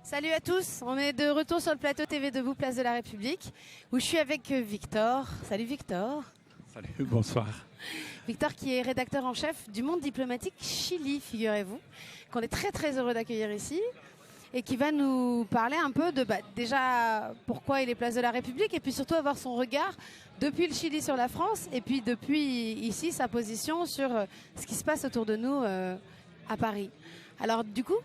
Salut à tous, on est de retour sur le plateau TV Debout, place de la République, où je suis avec Victor. Salut Victor. Salut, bonsoir. Victor qui est rédacteur en chef du Monde diplomatique Chili, figurez-vous, qu'on est très très heureux d'accueillir ici, et qui va nous parler un peu de déjà pourquoi il est place de la République, et puis surtout avoir son regard depuis le Chili sur la France, et puis depuis ici sa position sur ce qui se passe autour de nous à Paris. Alors du coup,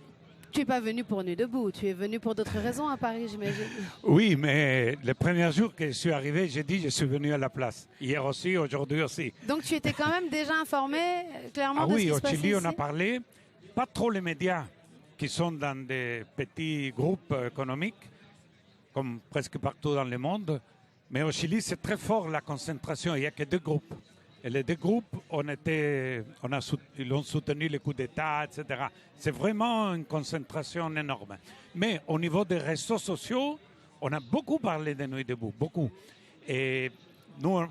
tu n'es pas venu pour Nuit debout, tu es venu pour d'autres raisons à Paris, j'imagine. Oui, mais le premier jour que je suis arrivé, j'ai dit je suis venu à la place. Hier aussi, aujourd'hui aussi. Donc tu étais quand même déjà informé clairement de ce qui se passait ici. Au Chili, on a parlé, pas trop les médias qui sont dans des petits groupes économiques, comme presque partout dans le monde, mais au Chili, c'est très fort la concentration, il n'y a que deux groupes. Et les deux groupes, ils ont soutenu le coup d'État, etc. C'est vraiment une concentration énorme. Mais au niveau des réseaux sociaux, on a beaucoup parlé de Nuit debout, beaucoup. Et nous,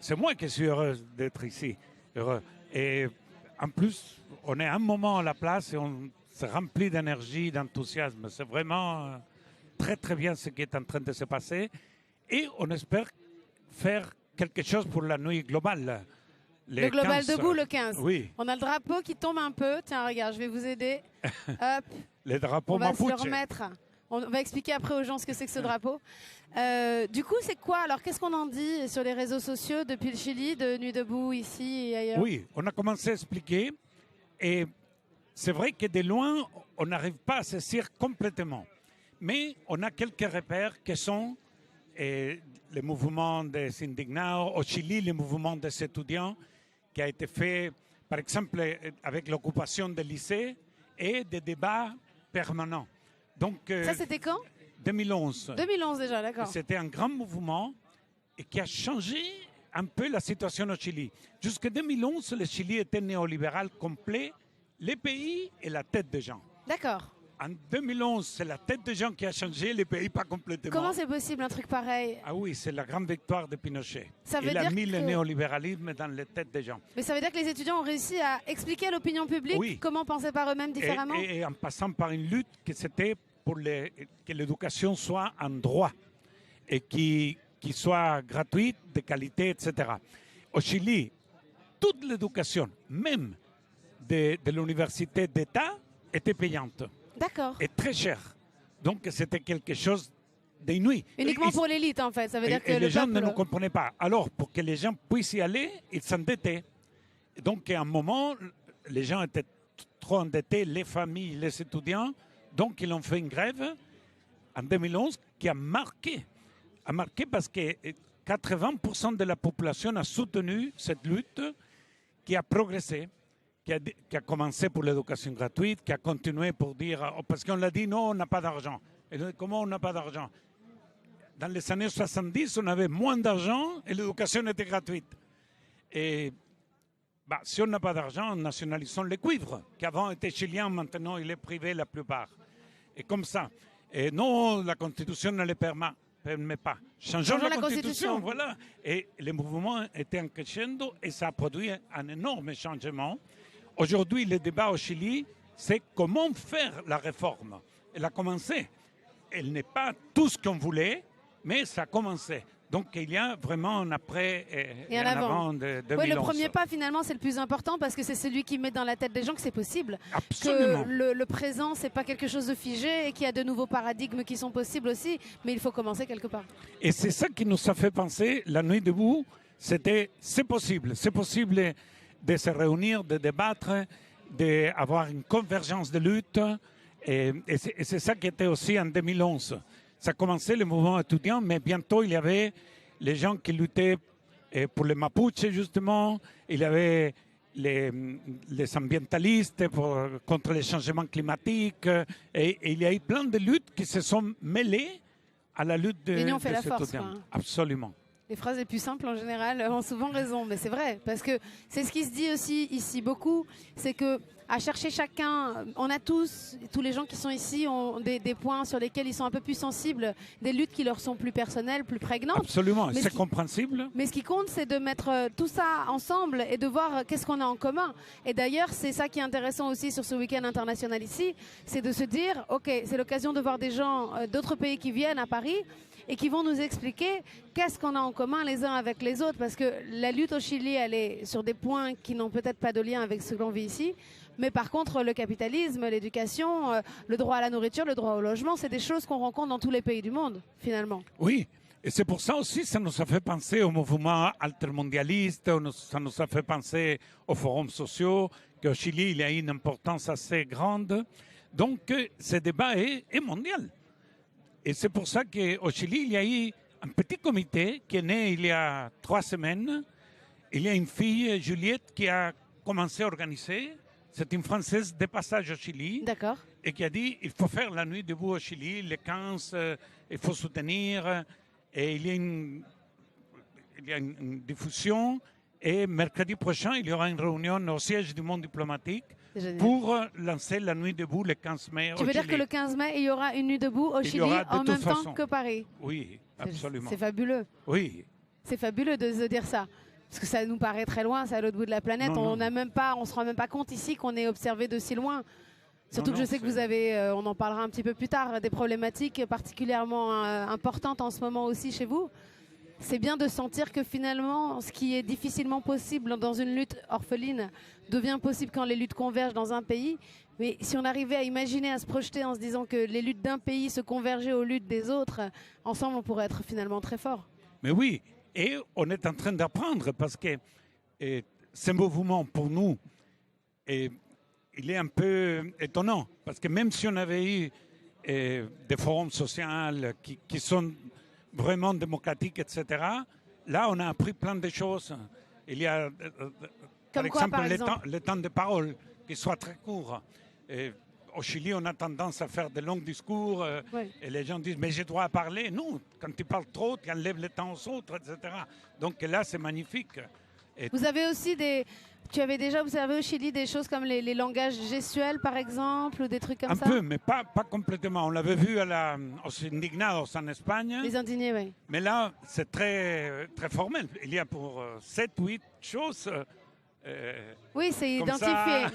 c'est moi qui suis heureux d'être ici. Heureux. Et en plus, on est à un moment à la place et on se remplit d'énergie, d'enthousiasme. C'est vraiment très, très bien ce qui est en train de se passer. Et on espère faire quelque chose pour la nuit globale. Le global 15, debout, le 15. Oui. On a le drapeau qui tombe un peu. Tiens, regarde, je vais vous aider. Hop. Le drapeau Mapuche. On va se le remettre. On va expliquer après aux gens ce que c'est que ce drapeau. Du coup, c'est quoi? Alors, qu'est-ce qu'on en dit sur les réseaux sociaux depuis le Chili, de Nuit debout, ici et ailleurs? Oui, on a commencé à expliquer. Et c'est vrai que de loin, on n'arrive pas à saisir complètement. Mais on a quelques repères qui sont le mouvement des indignados, au Chili, le mouvement des étudiants qui a été fait, par exemple, avec l'occupation des lycées et des débats permanents. Donc, ça, c'était quand? 2011. 2011 déjà, d'accord. C'était un grand mouvement et qui a changé un peu la situation au Chili. Jusqu'en 2011, le Chili était néolibéral complet, les pays et la tête des gens. D'accord. En 2011, c'est la tête des gens qui a changé, les pays pas complètement. Comment c'est possible un truc pareil? Ah oui, c'est la grande victoire de Pinochet. Ça veut Il a dire mis que... le néolibéralisme dans les têtes des gens. Mais ça veut dire que les étudiants ont réussi à expliquer à l'opinion publique comment penser par eux-mêmes différemment? Et en passant par une lutte que c'était pour que l'éducation soit un droit et qui soit gratuite, de qualité, etc. Au Chili, toute l'éducation, même de l'université d'État, était payante. D'accord. Et très chère. Donc c'était quelque chose d'inouï. Uniquement pour l'élite, en fait. Ça veut dire que les gens ne nous comprenaient pas. Alors, pour que les gens puissent y aller, ils s'endettaient. Donc, à un moment, les gens étaient trop endettés, les familles, les étudiants. Donc, ils ont fait une grève en 2011 qui a marqué parce que 80% de la population a soutenu cette lutte qui a progressé. Qui a commencé pour l'éducation gratuite, qui a continué pour dire, parce qu'on l'a dit, non, on n'a pas d'argent. Et comment on n'a pas d'argent? Dans les années 70, on avait moins d'argent et l'éducation était gratuite. Et si on n'a pas d'argent, nationalisons les cuivres, qui avant étaient chiliens, maintenant il est privé la plupart. Et comme ça. Et non, la Constitution ne le permet pas. Changeons la Constitution, voilà. Et le mouvement était en crescendo et ça a produit un énorme changement. Aujourd'hui, le débat au Chili, c'est comment faire la réforme. Elle a commencé. Elle n'est pas tout ce qu'on voulait, mais ça a commencé. Donc, il y a vraiment un après et un avant de 2011. Oui, le premier pas, finalement, c'est le plus important parce que c'est celui qui met dans la tête des gens que c'est possible. Absolument. Que le présent, c'est pas quelque chose de figé et qu'il y a de nouveaux paradigmes qui sont possibles aussi, mais il faut commencer quelque part. Et c'est ça qui nous a fait penser, la Nuit debout, c'est possible de se réunir, de débattre, d'avoir une convergence de lutte. Et c'est ça qui était aussi en 2011. Ça a commencé le mouvement étudiant, mais bientôt il y avait les gens qui luttaient pour les Mapuches, justement. Il y avait les ambientalistes contre les changements climatiques. Et il y a eu plein de luttes qui se sont mêlées à la lutte des étudiants. Fait la force, quoi. Absolument. Les phrases les plus simples, en général, ont souvent raison. Mais c'est vrai, parce que c'est ce qui se dit aussi ici beaucoup. C'est que à chercher chacun. On a tous les gens qui sont ici ont des points sur lesquels ils sont un peu plus sensibles, des luttes qui leur sont plus personnelles, plus prégnantes. Absolument, c'est compréhensible. Mais ce qui compte, c'est de mettre tout ça ensemble et de voir qu'est-ce qu'on a en commun. Et d'ailleurs, c'est ça qui est intéressant aussi sur ce week-end international ici, c'est de se dire, OK, c'est l'occasion de voir des gens d'autres pays qui viennent à Paris et qui vont nous expliquer qu'est-ce qu'on a en commun les uns avec les autres. Parce que la lutte au Chili, elle est sur des points qui n'ont peut-être pas de lien avec ce que l'on vit ici. Mais par contre, le capitalisme, l'éducation, le droit à la nourriture, le droit au logement, c'est des choses qu'on rencontre dans tous les pays du monde, finalement. Oui, et c'est pour ça aussi ça nous a fait penser au mouvement altermondialiste, ça nous a fait penser aux forums sociaux, qu'au Chili, il y a une importance assez grande. Donc, ce débat est mondial. Et c'est pour ça qu'au Chili, il y a eu un petit comité qui est né il y a 3 semaines. Il y a une fille, Juliette, qui a commencé à organiser. C'est une Française de passage au Chili. D'accord. Et qui a dit il faut faire la nuit debout au Chili, le 15, il faut soutenir. Et il y a une diffusion. Et mercredi prochain, il y aura une réunion au siège du monde diplomatique pour lancer la nuit debout le 15 mai au Chili. Tu veux dire que le 15 mai, il y aura une nuit debout au Chili en même temps que Paris? Oui, absolument. C'est fabuleux. Oui. C'est fabuleux de se dire ça. Parce que ça nous paraît très loin, c'est à l'autre bout de la planète. On ne se rend même pas compte ici qu'on est observé de si loin. Surtout que je sais que vous avez, on en parlera un petit peu plus tard, des problématiques particulièrement importantes en ce moment aussi chez vous. C'est bien de sentir que finalement, ce qui est difficilement possible dans une lutte orpheline devient possible quand les luttes convergent dans un pays. Mais si on arrivait à imaginer, à se projeter en se disant que les luttes d'un pays se convergeaient aux luttes des autres, ensemble, on pourrait être finalement très fort. Mais oui, et on est en train d'apprendre parce que ce mouvement, pour nous, il est un peu étonnant. Parce que même si on avait eu des forums sociaux qui sont vraiment démocratiques, etc., là, on a appris plein de choses. Il y a, par exemple, le temps de parole qui soit très court. Au Chili, on a tendance à faire de longs discours et les gens disent « mais j'ai droit à parler ». Non, quand tu parles trop, tu enlèves le temps aux autres, etc. Donc là, c'est magnifique. Vous avez aussi tu avais déjà observé au Chili des choses comme les langages gestuels, par exemple, ou des trucs comme ça? Un peu, mais pas complètement. On l'avait vu aux Indignados en Espagne. Les indignés, oui. Mais là, c'est très, très formel. Il y a pour 7 ou 8 choses... oui, c'est identifié.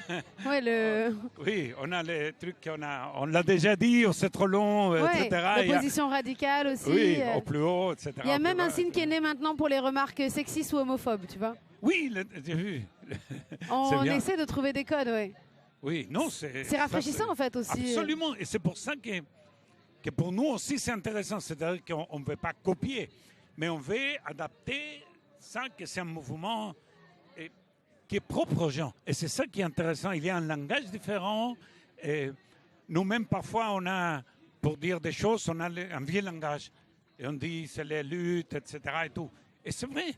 Oui, on a les trucs, on l'a déjà dit, c'est trop long, etc. L'opposition radicale aussi. Oui, au plus haut, etc. Il y a même un signe qui est né maintenant pour les remarques sexistes ou homophobes, tu vois. Oui, j'ai vu. On essaie de trouver des codes, oui. Oui, non, c'est rafraîchissant en fait aussi. Absolument, et c'est pour ça que pour nous aussi c'est intéressant, c'est-à-dire qu'on ne veut pas copier, mais on veut adapter ça, que c'est un mouvement qui est propre aux gens. Et c'est ça qui est intéressant. Il y a un langage différent. Et nous-mêmes, parfois, on a, pour dire des choses, on a un vieux langage. Et on dit, c'est les luttes, etc. Et tout. Et c'est vrai,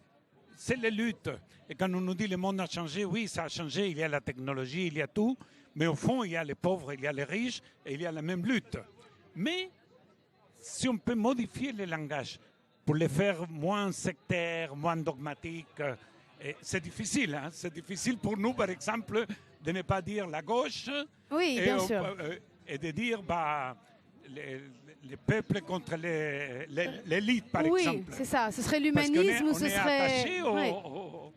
c'est les luttes. Et quand on nous dit le monde a changé, oui, ça a changé. Il y a la technologie, il y a tout. Mais au fond, il y a les pauvres, il y a les riches, et il y a la même lutte. Mais si on peut modifier les langages pour les faire moins sectaires, moins dogmatiques, c'est difficile, hein? C'est difficile pour nous, par exemple, de ne pas dire la gauche. Oui, bien sûr. Et de dire les peuples contre l'élite, par exemple. Oui, c'est ça. Ce serait l'humanisme ou ce serait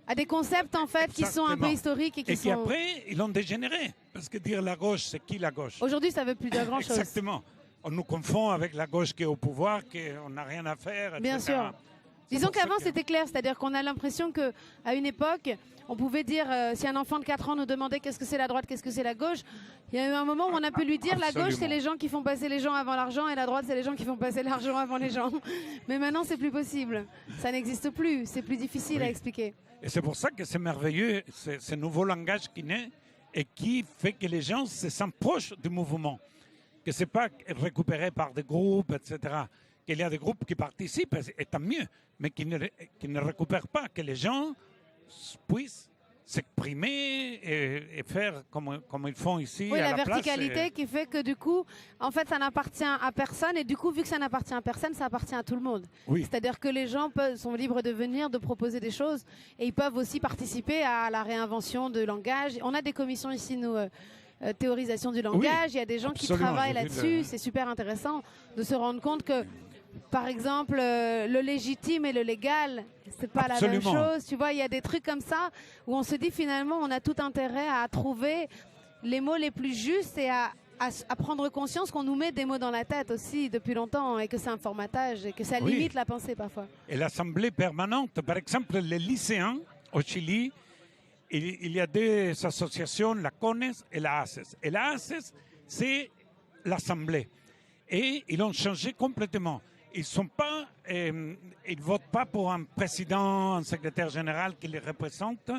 à des concepts en fait qui sont un peu historiques et qui après ils ont dégénéré. Parce que dire la gauche, c'est qui la gauche? Aujourd'hui, ça veut plus dire grand chose. Exactement. On nous confond avec la gauche qui est au pouvoir, qu'on n'a rien à faire, etc. Bien sûr. Disons qu'avant, c'était clair, c'est-à-dire qu'on a l'impression qu'à une époque, on pouvait dire, si un enfant de 4 ans nous demandait qu'est-ce que c'est la droite, qu'est-ce que c'est la gauche, il y a eu un moment où on a pu lui dire Absolument. La gauche, c'est les gens qui font passer les gens avant l'argent, et la droite, c'est les gens qui font passer l'argent avant les gens. Mais maintenant, c'est plus possible. Ça n'existe plus, c'est plus difficile à expliquer. Et c'est pour ça que c'est merveilleux, ce nouveau langage qui naît et qui fait que les gens se sentent proches du mouvement. Que ce n'est pas récupéré par des groupes, etc. Qu'il y a des groupes qui participent, et tant mieux, mais qui ne récupèrent pas, que les gens puissent s'exprimer et faire comme ils font ici Oui, à la la place. verticalité qui fait que du coup, en fait, ça n'appartient à personne. Et du coup, vu que ça n'appartient à personne, ça appartient à tout le monde. Oui, C'est-à-dire que les gens sont libres de venir, de proposer des choses. Et ils peuvent aussi participer à la réinvention de langage. On a des commissions ici, nous, théorisation du langage. Il y a des gens qui absolument, travaillent j'ai vu là-dessus. C'est super intéressant de se rendre compte que, par exemple, le légitime et le légal, c'est pas la même Absolument. chose. Tu vois, il y a des trucs comme ça où on se dit finalement, on a tout intérêt à trouver les mots les plus justes et à prendre conscience qu'on nous met des mots dans la tête aussi depuis longtemps et que c'est un formatage et que ça Oui. limite la pensée parfois. Et l'Assemblée permanente, par exemple, les lycéens au Chili, il y a deux associations, la CONES et la ACES. Et la ACES, c'est l'Assemblée. Et ils ont changé complètement. Ils ne votent pas pour un président, un secrétaire général qui les représente,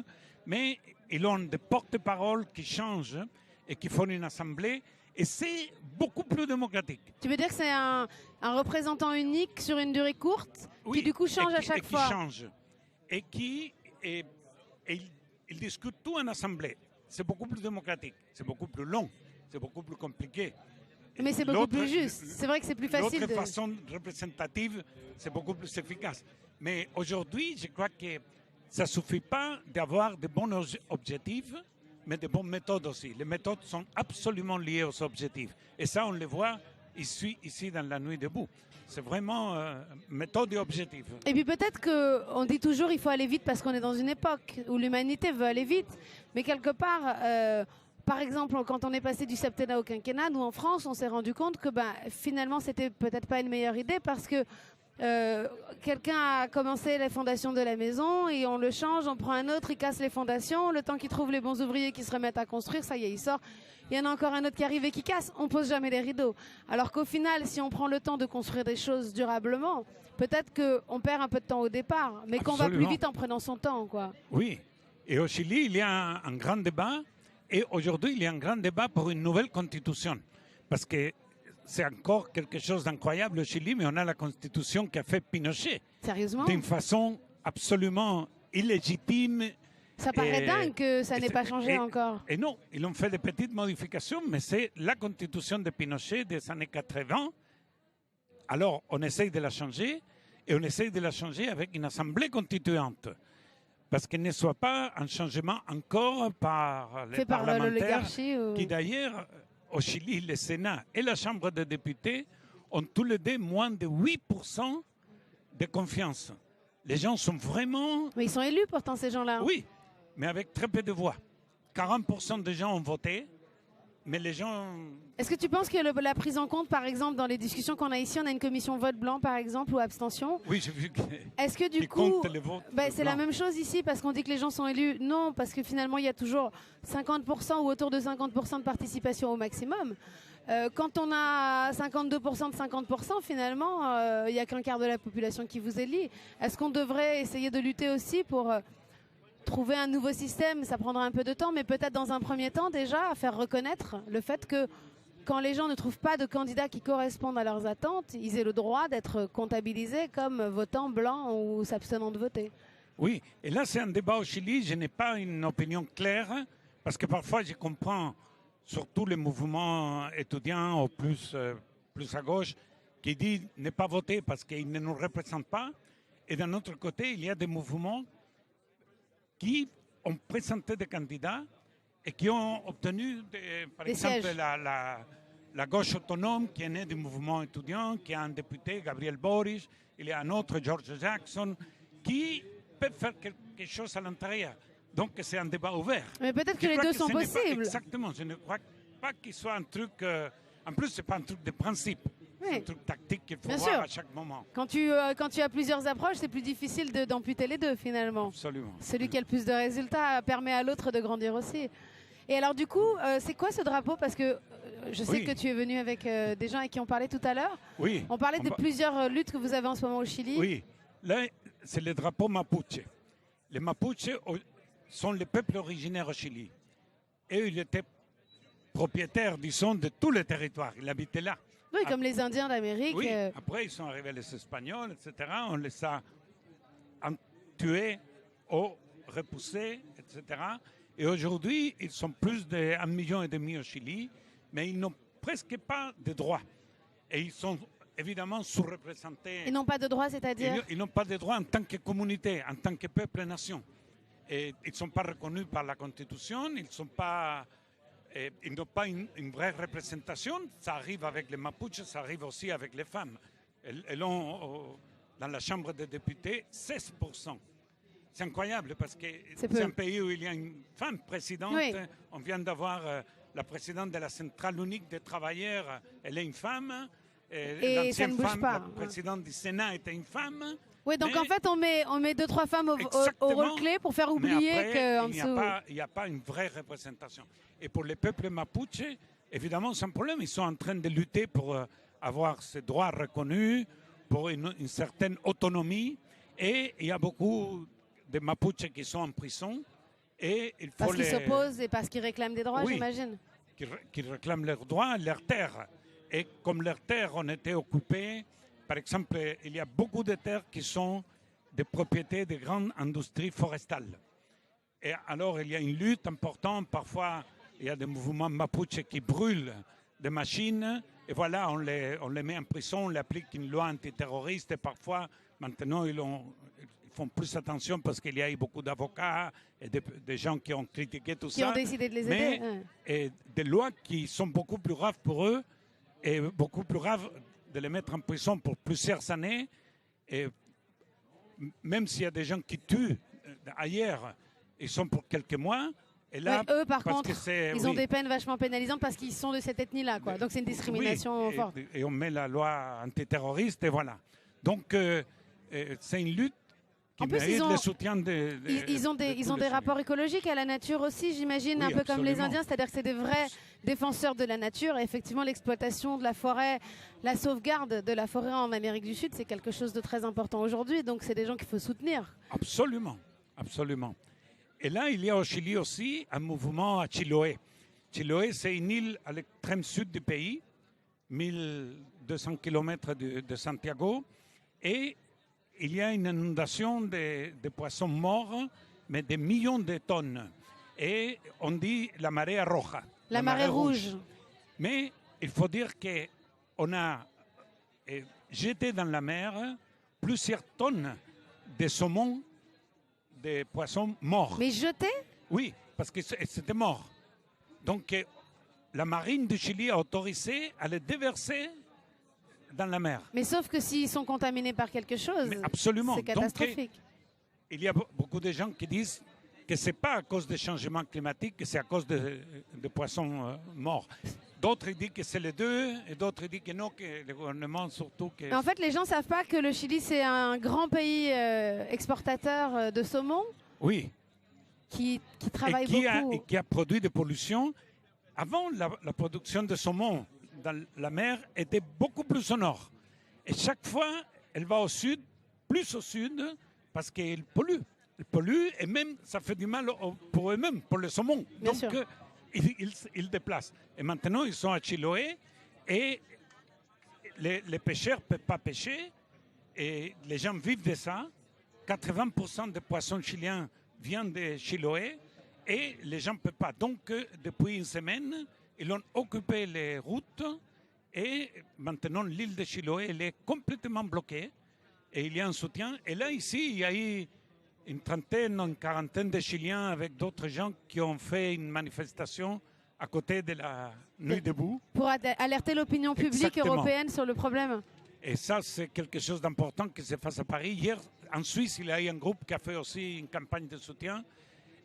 mais ils ont des porte-paroles qui changent et qui font une assemblée. Et c'est beaucoup plus démocratique. Tu veux dire que c'est un représentant unique sur une durée courte qui du coup change à chaque fois. Qui change. Et ils discutent tout en assemblée. C'est beaucoup plus démocratique. C'est beaucoup plus long. C'est beaucoup plus compliqué. Mais c'est beaucoup plus juste. C'est vrai que c'est plus facile. L'autre façon représentative, c'est beaucoup plus efficace. Mais aujourd'hui, je crois que ça ne suffit pas d'avoir de bons objectifs, mais de bonnes méthodes aussi. Les méthodes sont absolument liées aux objectifs. Et ça, on le voit ici dans la Nuit debout. C'est vraiment méthode et objectif. Et puis peut-être qu'on dit toujours il faut aller vite parce qu'on est dans une époque où l'humanité veut aller vite. Mais quelque part, par exemple, quand on est passé du septennat au quinquennat, nous en France, on s'est rendu compte que finalement, c'était peut-être pas une meilleure idée parce que quelqu'un a commencé les fondations de la maison et on le change, on prend un autre, il casse les fondations, le temps qu'il trouve les bons ouvriers qui se remettent à construire, ça y est, il sort. Il y en a encore un autre qui arrive et qui casse, on pose jamais les rideaux. Alors qu'au final, si on prend le temps de construire des choses durablement, peut-être qu'on perd un peu de temps au départ, mais qu'on va plus vite en prenant son temps, quoi. Oui, et au Chili, il y a un grand débat, et aujourd'hui, il y a un grand débat pour une nouvelle constitution, parce que c'est encore quelque chose d'incroyable au Chili, mais on a la constitution qu'a fait Pinochet. Sérieusement ? D'une façon absolument illégitime. Ça paraît dingue que ça n'ait pas changé encore. Et non, ils ont fait des petites modifications, mais c'est la constitution de Pinochet des années 80. Alors, on essaye de la changer, et on essaye de la changer avec une assemblée constituante. Parce qu'il ne soit pas un changement encore par les parlementaires, qui d'ailleurs, au Chili, le Sénat et la Chambre des députés ont tous les deux moins de 8% de confiance. Les gens sont vraiment... Mais ils sont élus pourtant, ces gens-là. Oui, mais avec très peu de voix. 40% des gens ont voté, mais les gens... Est-ce que tu penses que la prise en compte, par exemple, dans les discussions qu'on a ici, on a une commission vote blanc, par exemple, ou abstention? Oui, j'ai vu que... Est-ce que du coup... c'est la même chose ici, parce qu'on dit que les gens sont élus. Non, parce que finalement, il y a toujours 50% ou autour de 50% de participation au maximum. Quand on a 52% de 50%, finalement, il n'y a qu'un quart de la population qui vous élit. Est-ce qu'on devrait essayer de lutter aussi pour trouver un nouveau système? Ça prendra un peu de temps, mais peut-être dans un premier temps déjà à faire reconnaître le fait que quand les gens ne trouvent pas de candidats qui correspondent à leurs attentes, ils aient le droit d'être comptabilisés comme votant blanc ou s'abstenant de voter. Oui, et là c'est un débat au Chili, je n'ai pas une opinion claire, parce que parfois je comprends surtout les mouvements étudiants ou plus à gauche qui disent ne pas voter parce qu'ils ne nous représentent pas. Et d'un autre côté, il y a des mouvements qui ont présenté des candidats et qui ont obtenu, par exemple, la gauche autonome qui est née du mouvement étudiant, qui a un député, Gabriel Boric, il y a un autre, George Jackson, qui peut faire quelque chose à l'intérieur. Donc c'est un débat ouvert. Mais peut-être que les deux sont possibles. Exactement, je ne crois pas qu'il soit un truc... en plus, ce n'est pas un truc de principe. Oui. C'est un truc tactique qu'il faut voir à chaque moment. Quand tu as plusieurs approches, c'est plus difficile d'amputer les deux finalement. Absolument. Celui qui a le plus de résultats permet à l'autre de grandir aussi. Et alors du coup, c'est quoi ce drapeau? Parce que je sais que tu es venu avec des gens avec qui on parlait tout à l'heure. Oui. On parlait de plusieurs luttes que vous avez en ce moment au Chili. Oui, là, c'est le drapeau Mapuche. Les Mapuches sont les peuples originaires au Chili. Et ils étaient propriétaires, disons, de tous les territoires. Ils habitaient là. Oui, comme les Indiens d'Amérique. Oui, après ils sont arrivés les Espagnols, etc. On les a tués ou repoussés, etc. Et aujourd'hui, ils sont plus de 1,5 million au Chili, mais ils n'ont presque pas de droits. Et ils sont évidemment sous-représentés. Ils n'ont pas de droits, c'est-à-dire? Ils n'ont pas de droits en tant que communauté, en tant que peuple et nation. Et ils ne sont pas reconnus par la Constitution, ils n'ont pas une vraie représentation. Ça arrive avec les Mapuches, ça arrive aussi avec les femmes. Elles ont, dans la Chambre des députés, 16%. C'est incroyable parce que c'est un pays où il y a une femme présidente. Oui. On vient d'avoir la présidente de la Centrale unique des travailleurs, elle est une femme. Et ça ne bouge pas. La présidente du Sénat était une femme. Oui, donc en fait, on met 2-3 femmes au rôle clé pour faire oublier qu'en dessous... Il n'y a pas une vraie représentation. Et pour les peuples mapuches, évidemment, c'est un problème. Ils sont en train de lutter pour avoir ces droits reconnus, pour une certaine autonomie. Et il y a beaucoup de Mapuches qui sont en prison. Et il faut parce qu'ils s'opposent et parce qu'ils réclament des droits, j'imagine. Qui réclament leurs droits, leurs terres. Et comme leurs terres ont été occupées, par exemple, il y a beaucoup de terres qui sont des propriétés de grandes industries forestales. Et alors, il y a une lutte importante. Parfois, il y a des mouvements mapuches qui brûlent des machines. Et voilà, on les met en prison, on les applique une loi antiterroriste. Et parfois, maintenant, ils font plus attention parce qu'il y a eu beaucoup d'avocats et des gens qui ont critiqué tout ça. Qui ont décidé de les aider. Et des lois qui sont beaucoup plus graves pour eux et beaucoup plus graves de les mettre en prison pour plusieurs années. Et même s'il y a des gens qui tuent ailleurs, ils sont pour quelques mois. Et là, eux, par contre, ils ont des peines vachement pénalisantes parce qu'ils sont de cette ethnie-là. Donc c'est une discrimination forte. Et on met la loi antiterroriste et voilà. Donc c'est une lutte qui mérite le soutien ils ont des rapports écologiques à la nature aussi, j'imagine, un peu comme les Indiens. C'est-à-dire que c'est des vrais défenseurs de la nature. Et effectivement, l'exploitation de la forêt, la sauvegarde de la forêt en Amérique du Sud, c'est quelque chose de très important aujourd'hui. Donc c'est des gens qu'il faut soutenir. Absolument, absolument. Et là, il y a au Chili aussi un mouvement à Chiloé. Chiloé, c'est une île à l'extrême sud du pays, 1200 km de Santiago. Et il y a une inondation de poissons morts, mais des millions de tonnes. Et on dit la marée roja. La marée rouge. Mais il faut dire qu'on a jeté dans la mer plusieurs tonnes de saumon, des poissons morts. Mais jetés? Oui, parce que c'était mort. Donc la marine du Chili a autorisé à les déverser dans la mer. Mais sauf que s'ils sont contaminés par quelque chose, c'est catastrophique. Donc, il y a beaucoup de gens qui disent que ce n'est pas à cause des changements climatiques, que c'est à cause de poissons morts. D'autres disent que c'est les deux, et d'autres disent que non, que le gouvernement surtout... Mais en fait, les gens ne savent pas que le Chili, c'est un grand pays exportateur de saumon. Oui. Qui travaille beaucoup. Et qui a produit des pollutions. Avant, la production de saumon dans la mer était beaucoup plus au nord. Et chaque fois, elle va au sud, plus au sud, parce qu'elle pollue. Elle pollue et même, ça fait du mal pour eux-mêmes, pour le saumon. Bien sûr. Donc, ils déplacent. Et maintenant, ils sont à Chiloé et les pêcheurs ne peuvent pas pêcher et les gens vivent de ça. 80% des poissons chiliens viennent de Chiloé et les gens ne peuvent pas. Donc, depuis une semaine, ils ont occupé les routes et maintenant, l'île de Chiloé, elle est complètement bloquée et il y a un soutien. Et là, ici, il y a eu une trentaine, une quarantaine de Chiliens avec d'autres gens qui ont fait une manifestation à côté de la Nuit debout. Pour alerter l'opinion publique européenne sur le problème. Et ça, c'est quelque chose d'important qui se fasse à Paris. Hier, en Suisse, il y a eu un groupe qui a fait aussi une campagne de soutien.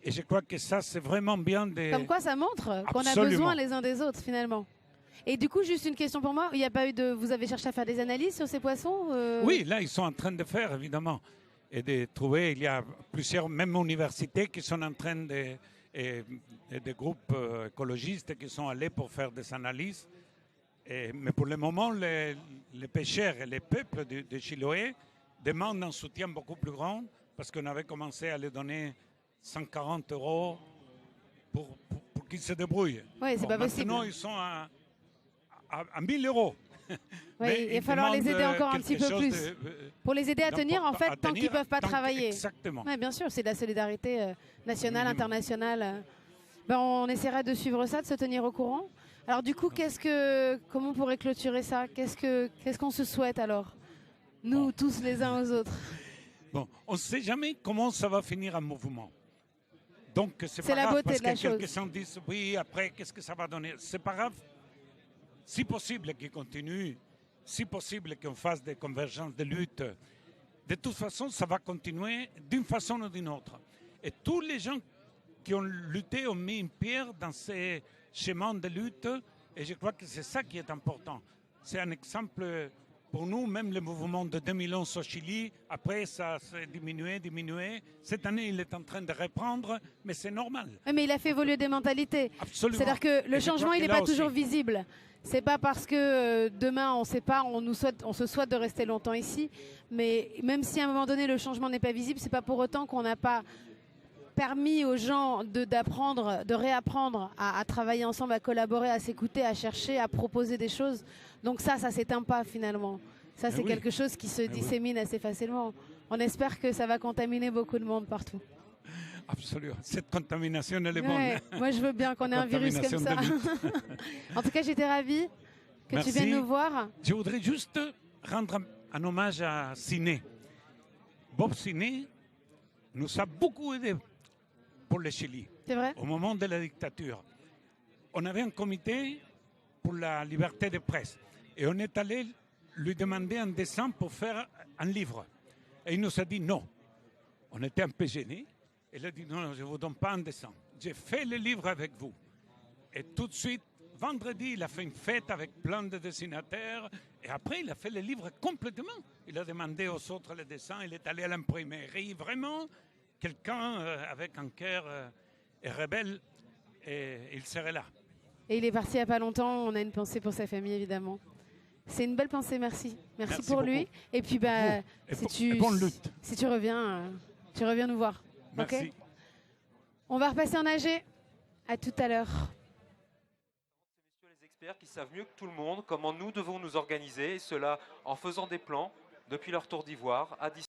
Et je crois que ça, c'est vraiment bien de... Comme quoi, ça montre qu'on a besoin les uns des autres, finalement. Et du coup, juste une question pour moi. Il n'y a pas eu de... Vous avez cherché à faire des analyses sur ces poissons Oui, là, ils sont en train de faire, évidemment. Et de trouver, il y a plusieurs, même universités qui sont en train de... Et des groupes écologistes qui sont allés pour faire des analyses. Mais pour le moment, les pêcheurs et les peuples de Chiloé demandent un soutien beaucoup plus grand parce qu'on avait commencé à les donner 140 € pour qu'ils se débrouillent. Oui, c'est pas possible. Maintenant, ils sont à 1000 €. Oui, il va falloir les aider encore un petit peu plus. Pour les aider à tenir, en fait, tant qu'ils ne peuvent pas travailler. Exactement. Oui, bien sûr, c'est de la solidarité nationale, internationale. Ben, on essaiera de suivre ça, de se tenir au courant. Alors du coup, comment on pourrait clôturer ça? Qu'est-ce qu'on se souhaite alors? Nous, tous les uns aux autres. Bon, on ne sait jamais comment ça va finir un mouvement. Donc, c'est pas la grave, beauté parce de la que chose. quelques-uns disent, oui, après, qu'est-ce que ça va donner? C'est pas grave. Si possible qu'il continue, si possible qu'on fasse des convergences de lutte, de toute façon, ça va continuer d'une façon ou d'une autre. Et tous les gens qui ont lutté ont mis une pierre dans ces chemins de lutte, et je crois que c'est ça qui est important. C'est un exemple pour nous, même le mouvement de 2011 au Chili, après ça s'est diminué. Cette année, il est en train de reprendre, mais c'est normal. Oui, mais il a fait évoluer des mentalités. Absolument. C'est-à-dire que le changement, il n'est pas toujours visible. C'est pas parce que demain, on sait pas, on se souhaite de rester longtemps ici, mais même si à un moment donné, le changement n'est pas visible, c'est pas pour autant qu'on n'a pas permis aux gens d'apprendre, de réapprendre à travailler ensemble, à collaborer, à s'écouter, à chercher, à proposer des choses. Donc ça s'éteint pas finalement. Ça, c'est quelque chose qui se dissémine assez facilement. On espère que ça va contaminer beaucoup de monde partout. Absolument. Cette contamination, elle est bonne. Moi, je veux bien qu'on ait un virus comme ça. En tout cas, j'étais ravie que tu viennes nous voir. Je voudrais juste rendre un hommage à Siné. Bob Siné nous a beaucoup aidés pour le Chili. C'est vrai? Au moment de la dictature. On avait un comité pour la liberté de presse. Et on est allé lui demander un dessin pour faire un livre. Et il nous a dit non. On était un peu gênés. Il a dit non, je ne vous donne pas un dessin. J'ai fait le livre avec vous. Et tout de suite, vendredi, il a fait une fête avec plein de dessinateurs. Et après, il a fait le livre complètement. Il a demandé aux autres le dessin. Il est allé à l'imprimerie. Vraiment, quelqu'un avec un cœur rebelle. Et il serait là. Et il est parti il n'y a pas longtemps. On a une pensée pour sa famille, évidemment. C'est une belle pensée, merci. Merci pour beaucoup. Lui. Et puis, bonne lutte. Si tu reviens nous voir. Merci. Okay, on va repasser en AG. À tout à l'heure. Messieurs les experts qui savent mieux que tout le monde comment nous devons nous organiser, et cela en faisant des plans depuis leur tour d'ivoire à distance.